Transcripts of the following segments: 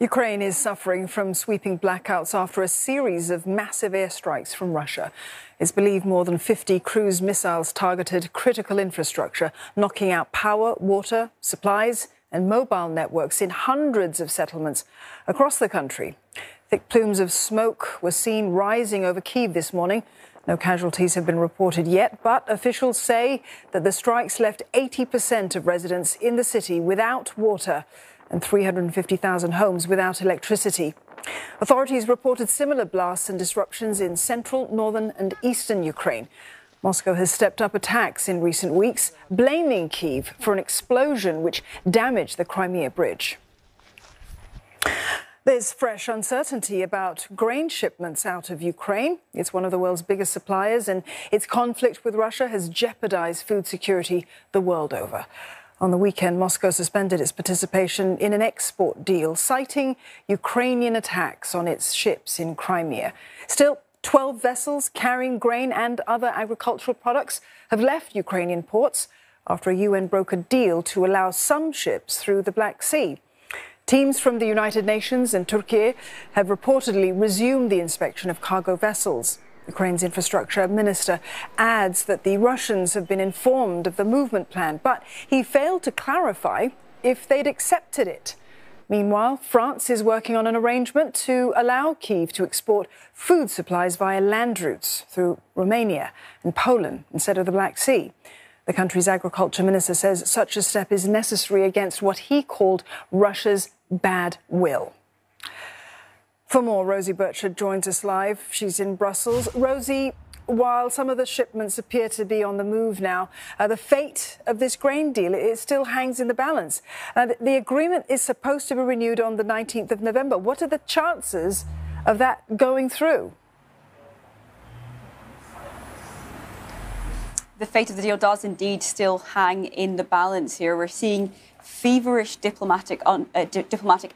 Ukraine is suffering from sweeping blackouts after a series of massive airstrikes from Russia. It's believed more than 50 cruise missiles targeted critical infrastructure, knocking out power, water, supplies and mobile networks in hundreds of settlements across the country. Thick plumes of smoke were seen rising over Kyiv this morning. No casualties have been reported yet, but officials say that the strikes left 80% of residents in the city without water and 350,000 homes without electricity. Authorities reported similar blasts and disruptions in central, northern and eastern Ukraine. Moscow has stepped up attacks in recent weeks, blaming Kyiv for an explosion which damaged the Crimea bridge. There's fresh uncertainty about grain shipments out of Ukraine. It's one of the world's biggest suppliers, and its conflict with Russia has jeopardised food security the world over. On the weekend, Moscow suspended its participation in an export deal, citing Ukrainian attacks on its ships in Crimea. Still, 12 vessels carrying grain and other agricultural products have left Ukrainian ports after a UN-brokered deal to allow some ships through the Black Sea. Teams from the United Nations and Turkey have reportedly resumed the inspection of cargo vessels. Ukraine's infrastructure minister adds that the Russians have been informed of the movement plan, but he failed to clarify if they'd accepted it. Meanwhile, France is working on an arrangement to allow Kyiv to export food supplies via land routes through Romania and Poland instead of the Black Sea. The country's agriculture minister says such a step is necessary against what he called Russia's bad will. For more, Rosie Burchard joins us live. She's in Brussels. Rosie, while some of the shipments appear to be on the move now, the fate of this grain deal, it still hangs in the balance. The agreement is supposed to be renewed on the 19th of November. What are the chances of that going through? The fate of the deal does indeed still hang in the balance here. We're seeing feverish diplomatic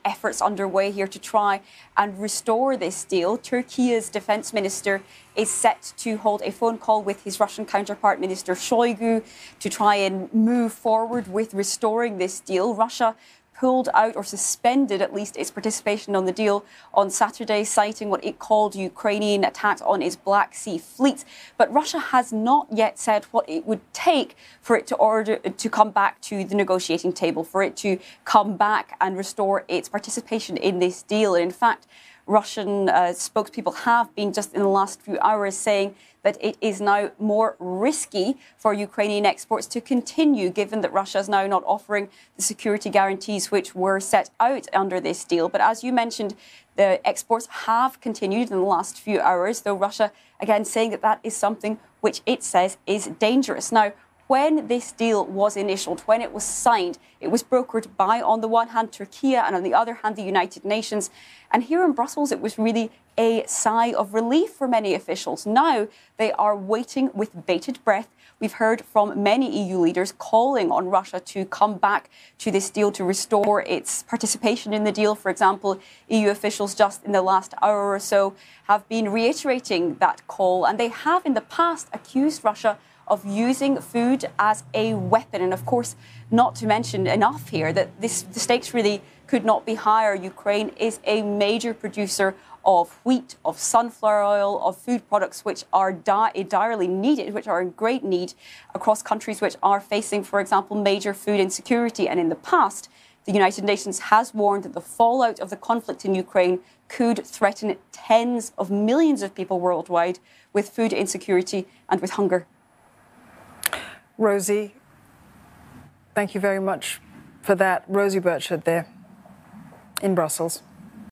efforts underway here to try and restore this deal. Turkey's defence minister is set to hold a phone call with his Russian counterpart, Minister Shoigu, to try and move forward with restoring this deal. Russia pulled out or suspended at least its participation on the deal on Saturday, citing what it called Ukrainian attacks on its Black Sea fleet. But Russia has not yet said what it would take for it to come back to the negotiating table, for it to come back and restore its participation in this deal. And in fact, Russian spokespeople have been just in the last few hours saying that it is now more risky for Ukrainian exports to continue, given that Russia is now not offering the security guarantees which were set out under this deal. But as you mentioned, the exports have continued in the last few hours, though Russia, again, saying that that is something which it says is dangerous. Now, when this deal was initialed, when it was signed, it was brokered by, on the one hand, Turkey and on the other hand, the United Nations. And here in Brussels, it was really a sigh of relief for many officials. Now they are waiting with bated breath. We've heard from many EU leaders calling on Russia to come back to this deal, to restore its participation in the deal. For example, EU officials just in the last hour or so have been reiterating that call. And they have in the past accused Russia of using food as a weapon. And of course, not to mention enough here that the stakes really could not be higher. Ukraine is a major producer of wheat, of sunflower oil, of food products which are direly needed, which are in great need across countries which are facing, for example, major food insecurity. And in the past, the United Nations has warned that the fallout of the conflict in Ukraine could threaten tens of millions of people worldwide with food insecurity and with hunger. Rosie, thank you very much for that. Rosie Burchard there in Brussels.